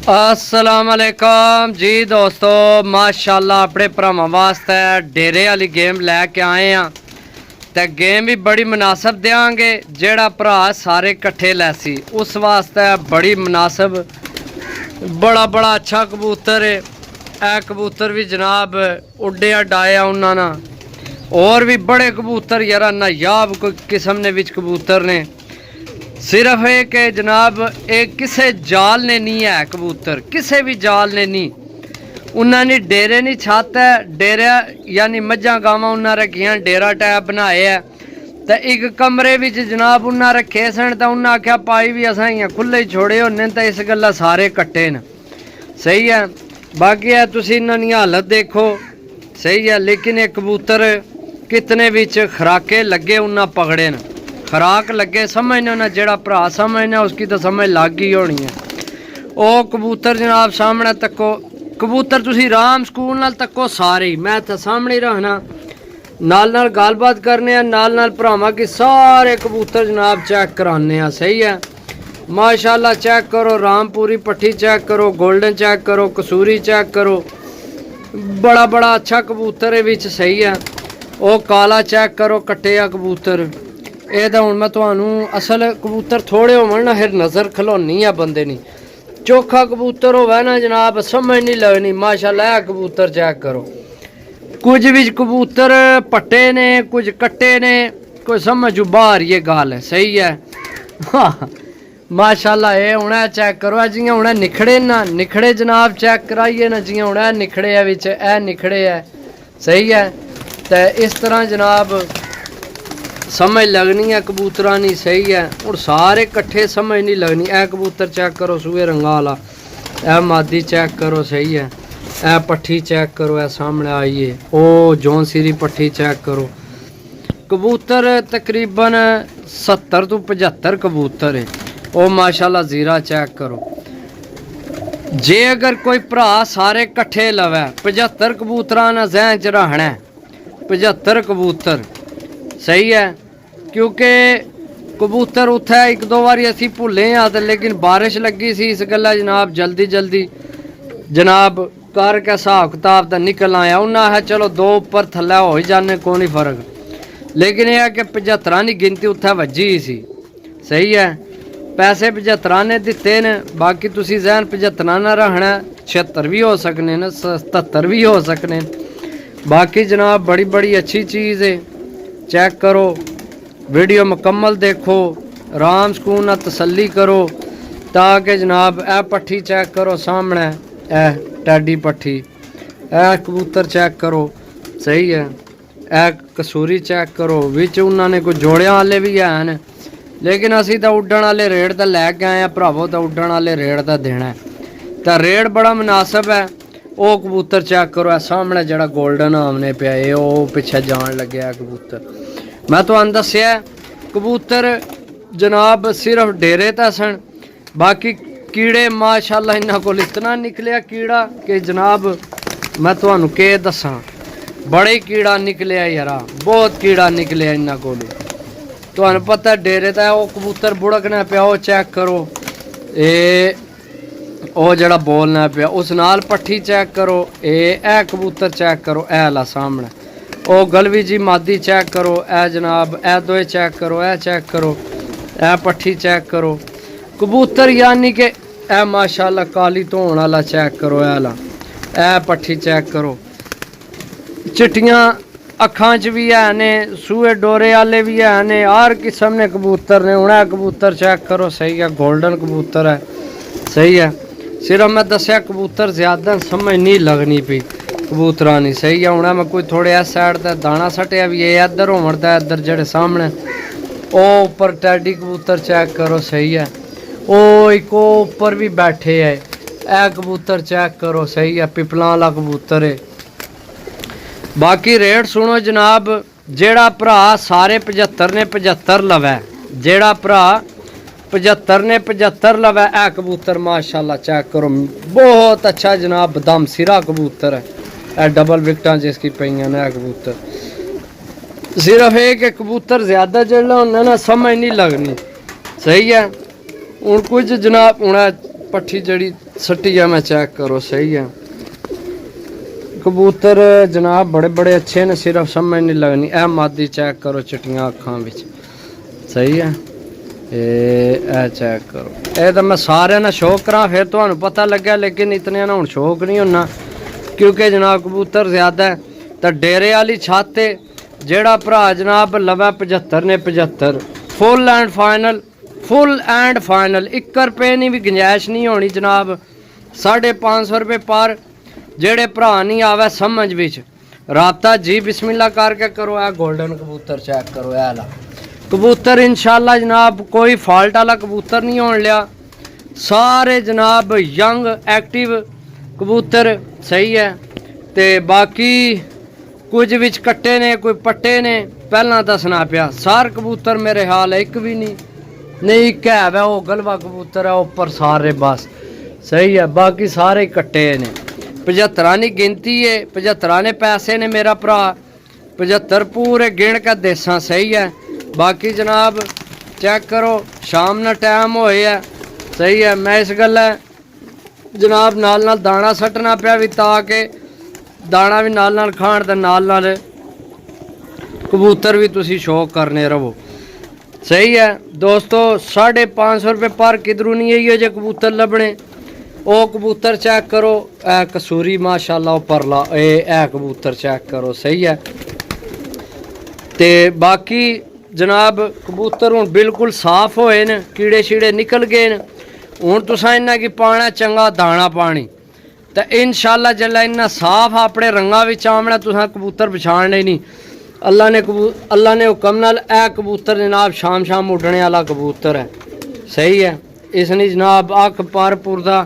अस्सलाम वालेकुम जी दोस्तों, माशाल्लाह अपने भरावां वास्ते डेरे वाली गेम लैके आए हैं। तो गेम भी बड़ी मुनासिब देंगे, जेड़ा भरा सारे कट्ठे लैसी उस वास्ते बड़ी मुनासिब। बड़ा बड़ा अच्छा कबूतर है। ए कबूतर भी जनाब उड्डिया डाया उन्होंने। और भी बड़े कबूतर यार नायाब कोई किस्म ने विच कबूतर ने। सिर्फ है कि जनाब एक किसे जाल ने नहीं है कबूतर, किसे भी जाल ने नहीं। उन्होंने डेरे नहीं छाता है, डेरा यानी मझा गावां उन्हें रखियां, डेरा टाइप बनाए है। तो एक कमरे में जनाब उन्हें रखे सन, तो उन्हें आख्या पाई भी असा इं खुले ही छोड़े होने, तो इस गल्ला सारे कट्टे न। सही है। बाकी है तुम इन्होंने हालत देखो, सही है। लेकिन ये कबूतर कितने बिच खराके लगे उन्हें पकड़े न, खराक लगे समझने ना, जेड़ा भरा समझना उसकी तो समझ लग ही होनी है। ओ कबूतर जनाब सामने तको, कबूतर तुसी राम स्कूल नाल तको सारे, मैं तो सामने ही रहना, नाल गलबात करने, नाल भरावां की सारे कबूतर जनाब चेक कराने। सही है। माशाल्लाह चेक करो, रामपुरी पट्ठी चेक करो, गोल्डन चेक करो, कसूरी चेक करो, बड़ा बड़ा अच्छा कबूतर है बिच। सही है। ओ काला चेक करो, कट्टिया कबूतर। ये तो हूँ मैं थानू असल कबूतर थोड़े होवन ना, फिर नज़र खलोनी है बंदे नी। चोखा कबूतर होवे ना जनाब समझ नहीं लगनी। माशाल्लाह कबूतर चेक करो, कुछ भी कबूतर पट्टे ने, कुछ कट्टे ने, कोई समझ बाहर ये गाल है। सही है। हाँ माशाल्लाह ये उन्हें चेक करो, जियां उन्हें निखड़े ना, निखड़े जनाब चेक कराइए ना, जियां उन्हें निखड़े है बिच, ए निखड़े है। सही है। तो इस तरह जनाब समझ लगनी है कबूतरा नहीं। सही है। और सारे कट्ठे समझ नहीं लगनी। ए कबूतर चेक करो सूए रंगा वाला, ए मादी चेक करो। सही है। ए पट्ठी चेक करो, ए सामने आइए। ओ जौन सीरी पट्ठी चेक करो। कबूतर तकरीबन 70 तो 75 कबूतर है। ओ माशाल्लाह जीरा चेक करो। जे अगर कोई भरा सारे कट्ठे लवे 75 कबूतरा ना जहन च रखना, 75 कबूतर। सही है। क्योंकि कबूतर उत्थे एक दो बारी असी भुले हाँ, तो लेकिन बारिश लगी सी, इस गल्ला जनाब जल्दी जल्दी जनाब करके हिसाब किताब का निकल आया। उन्हें आखिया चलो दो उपर थल्ले हो ही जाने, को नहीं फर्क। लेकिन यह है कि 75 की गिनती उत्थे वजी ही सी। सही है। पैसे 75 ने दिते ने, बाकी तुसी जहन 75 ना रखना, 76 भी हो सकने न, 77 भी हो सकने। बाकी जनाब बड़ी बड़ी अच्छी चीज़ है। चेक करो, वीडियो मुकम्मल देखो, राम सुकून ना तसल्ली करो, ताकि जनाब ए पट्ठी चेक करो सामने, ए टैडी पट्ठी, ए कबूतर चेक करो। सही है। ए कसूरी चेक करो, विच उन्होंने कोई जोड़िया वाले भी हैं, लेकिन असी तो उड्डण वाले रेट तो लैके आए हैं भरावो, तो उड्डण वाले रेट तो देना है, तो रेट बड़ा मुनासिब है। वो कबूतर चेक करो, ए सामने जड़ा गोल्डन आमने पे है, वो पिछे जान लगे कबूतर। मैं तो दसिया कबूतर जनाब सिर्फ डेरे तो सन, बाकी कीड़े माशाल्लाह इन्हों को इतना निकलिया कीड़ा कि जनाब मैं तो के दसा, बड़े ही कीड़ा निकलिया यार, बहुत कीड़ा निकलिया इन्हों को। तो पता डेरे तो वो कबूतर बुड़कना पिया, वो चेक करो, ये वो जड़ा बोलना पिया, उस नाल पट्ठी चेक करो, ए कबूतर चेक करो, ए ला सामने ओ गलवी जी मादी चेक करो, ए जनाब ए दोए चेक करो, ए चेक करो, ए पट्ठी चेक करो। कबूतर यानी कि ए माशाल्लाह काली धोन वाला चेक करो, ए ला ए पट्ठी चेक करो। चिट्टियां अखां च भी है ने, सूए डोरे वाले भी है ने, हर किस्म ने कबूतर ने। उन्हें कबूतर चेक करो। सही है। गोल्डन कबूतर है। सही है। सिर्फ मैं दसिया कबूतर ज्यादा समझ नहीं लगनी पी कबूतरा नहीं। सही है। हूँ मैं कोई थोड़े इस साइड का दाना सटिया भी है, इधर होता है, इधर जड़े सामने ओ उपर टैडी कबूतर चेक करो। सही है। ओ एक उपर भी बैठे है, ए कबूतर चेक करो। सही है। पिपला वाला कबूतर है। बाकी रेट सुनो जनाब, जेड़ा भरा सारे 75 ने 75 लवे, जेड़ा भरा 75 ने 75 लवे, ए कबूतर माशाल्लाह चेक करो, बहुत अच्छा जनाब बदम सिरा कबूतर है। ए डबल विकटा जिसकी पईयां ने कबूतर। सिर्फ एक कबूतर ज्यादा जड़ा होना ना समझ नहीं लगनी। सही है। हूँ कुछ जनाब उन्हें पट्ठी जड़ी सट्टी है मैं चेक करो सही है। कबूतर जनाब बड़े बड़े अच्छे ने, सिर्फ समझ नहीं लगनी। ए मादी चेक करो चिट्टियां अखां विच सही है। ए चेक करो, ये तो मैं सारे ना शौक करा फिर तो पता लगे, लेकिन इतने ना हुण शौक नहीं होना क्योंकि जनाब कबूतर ज़्यादा है। तो डेरे वाली छत जेड़ा भरा जनाब लवे 75 ने 75 full and final, full and final. 1 रुपये की भी गुंजाइश नहीं होनी जनाब। 550 रुपये पर जेड़े भरा नहीं आवे समझ विच राबता जी बिस्मिल्लाह करके करो। ए गोल्डन कबूतर चेक करो, ए ला कबूतर इंशाल्लाह जनाब कोई फॉल्ट वाला कबूतर नहीं होने लिया। सारे जनाब यंग एक्टिव कबूतर सही है। ते बाकी कुछ विच कट्टे ने कोई पट्टे ने, पहला दसना पिया। सार कबूतर मेरे हाल एक भी नहीं एक है वो गलवा कबूतर है ऊपर सारे बस सही है। बाकी सारे कट्टे ने। 75 की गिनती है, 75 ने पैसे ने मेरा भरा, 75 पूरे गिण के देसा सही है। बाकी जनाब चेक करो शाम ना टाइम होए है सही है। मैं इस गल जनाब नाल दाना सट्टना पिया भी ताकि दाना भी नाल खाण ते नाल कबूतर भी तुसी शौक करने रहो सही है। दोस्तों 550 रुपये पर किधरों नहीं है जे कबूतर लभने। ओ कबूतर चेक करो, ए कसूरी माशाल्लाह परला ए कबूतर चेक करो सही है। ते बाकी जनाब कबूतर हूँ बिल्कुल साफ होए न, कीड़े शीड़े निकल गए न। हूँ तुसा इन्ना की पाना चंगा दाना पानी तो इंशाल्लाह जल्ला इन्ना साफ अपने रंगा विच आमना तुसा कबूतर पछाणने नहीं। अल्लाह ने हुक्म नाल ए कबूतर जनाब शाम शाम उड्डने वाला कबूतर है सही है। इसने जनाब अख पर पुरदा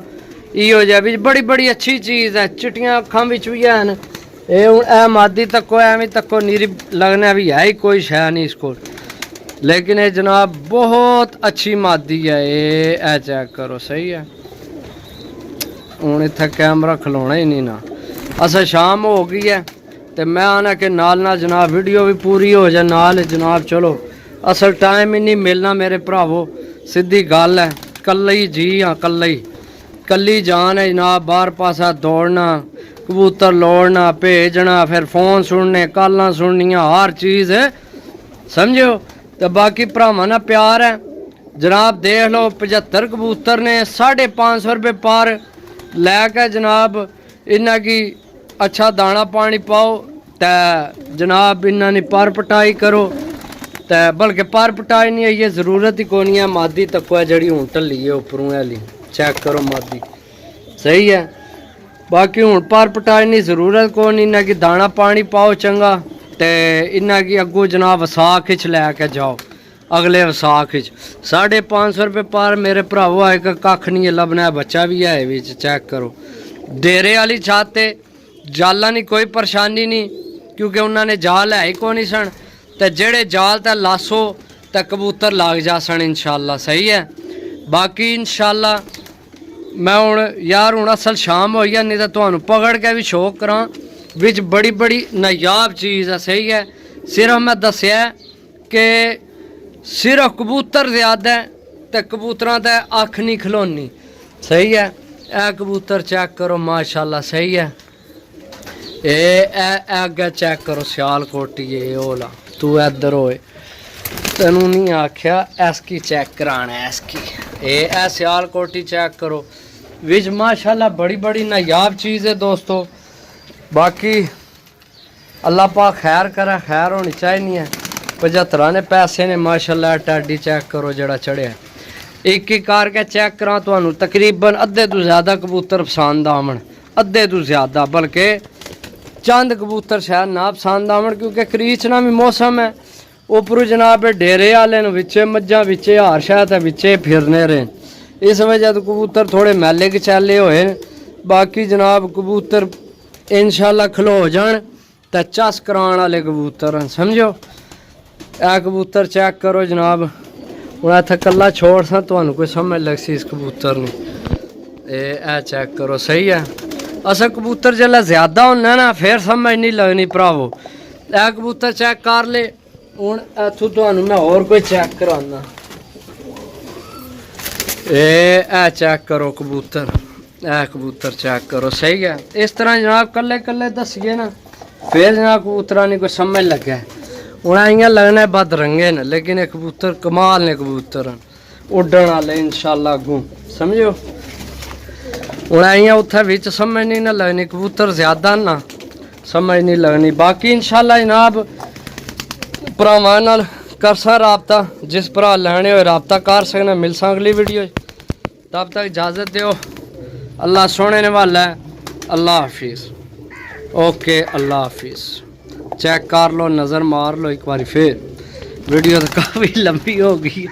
इहो जिहा भी बड़ी बड़ी अच्छी चीज़ है। चिट्टियां अखां विच भी हैन। ये हूँ ए मादी तको एवं तको नीरी लगना भी है ही कोई शह नहीं इसको, लेकिन ये जनाब बहुत अच्छी मादी है। ये चेक करो सही है। हूँ इत्थे कैमरा खलोना ही नहीं ना। असा शाम हो गई है तो मैं आना कि नाल जनाब वीडियो भी पूरी हो जाए नाल जनाब। चलो असल टाइम ही नहीं मिलना मेरे भरावो, सीधी गल है। कल्ले ही जी हाँ कल्ली जान है जनाब। बाहर पासा दौड़ना, कबूतर लोड़ना, भेजना, फिर फोन सुनने, कॉलां सुननियाँ, हर चीज़ है समझो। तो बाकी भरावां ना प्यार है जनाब। देख लो 75 कबूतर ने 550 रुपये पर लैके जनाब। इन्ना की अच्छा दाना पानी पाओ तो जनाब इन्ना नहीं पर पटाई करो तो बल्कि पर पटाई नहीं है ये ज़रूरत ही कोनी है। मादी तको है जड़ी हूँ ढली है उपरों वाली चेक करो मादी सही है। बाकी हूँ पर पटाई नहीं ज़रूरत को नहीं। इन्ना की दाना पानी पाओ चंगा तो इन्ना की अगू जनाब वसाख च लैके जाओ। अगले वसाख 550 रुपये पर मेरे भरावो आए कख नहीं लभना है। बच्चा भी है बिच चेक करो। डेरे वाली छत जाला नहीं कोई परेशानी नहीं क्योंकि उन्होंने जाल है ही को नहीं सन। तो जेड़े जाल ते लासो तो कबूतर लग जा सन इंशाल्लाह सही है। बाकी इंशाल्लाह मैं हूँ यार हूँ असल शाम हो नहीं तो तुहानू पकड़ के भी शौक करा विच बड़ी बड़ी नायाब चीज़ है सही है। सिर्फ मैं दसिया कि सिर्फ कबूतर ज़्यादा है तो कबूतरां ते अख नहीं खलोनी सही है। ए कबूतर चेक करो माशाल्लाह सही है। अगे चेक करो सियालकोटी ये ओला तू इधर होए तेनू नहीं आख्या एसकी चेक कराना एसकी ए सियालकोटी चेक करो विच माशाल्लाह बड़ी बड़ी नायाब चीज़ है दोस्तों। बाकी अल्लाह पाक खैर करे, खैर होनी चाहिए है। 75 ने पैसे ने माशाल्लाह। टैडी चेक करो जड़ा चढ़िया एक एक करके चेक करा तो तकरीबन अद्धे तो ज़्यादा कबूतर पसंद आवन, अद्धे तो ज़्यादा बल्कि चंद कबूतर शायद ना पसंद आवन क्योंकि करीचना भी मौसम है। उपरू जनाब डेरे वाले बिचे मज्जां बिचे हार शायद बिचे फिरने रहे इस वजह तो कबूतर थोड़े मैले गचाले होए। बाकी जनाब कबूतर इंशाल्लाह खलो जान तो चस कराने वाले कबूतर हैं समझो। ए कबूतर चेक करो जनाब। हूँ इत्थे कल्ला छोड़ सा तुहानू कोई समझ लग सी इस कबूतर ने। ए चेक करो सही है। असा कबूतर जिसलै ज़्यादा होना ना फिर समझ नहीं लगनी भरावो। ए कबूतर चेक कर ले। हूँ इत्थों तुहानू मैं होर कोई चेक कराना। ए चेक करो कबूतर, ए कबूतर चेक करो, सही है। इस तरह जनाब कल्ले कल्ले दसिए ना, फिर जनाब कबूतरा नहीं कोई समझ लगे। उन्हें इ'यां लगना बदरंगे न, लेकिन ये कबूतर कमाल ने कबूतर उड्डण वाले इंशाल्लाह अगू समझो। उन्हें इ'यां उत्थे बिच समझ नहीं ना लगनी, कबूतर ज्यादा ना समझ नहीं लगनी। बाकी इंशाल्लाह जनाब भरावां नाल करसा राबता, जिस भरा लैने हो राबता कर सकना। मिलसा अगली वीडियो, तब तक इजाज़त दो। अल्लाह सोने ने वाला है। अल्लाह हाफिज़। ओके अल्लाह हाफिज़। चेक कर लो, नज़र मार लो एक बार फिर। वीडियो तो काफ़ी लंबी हो गई।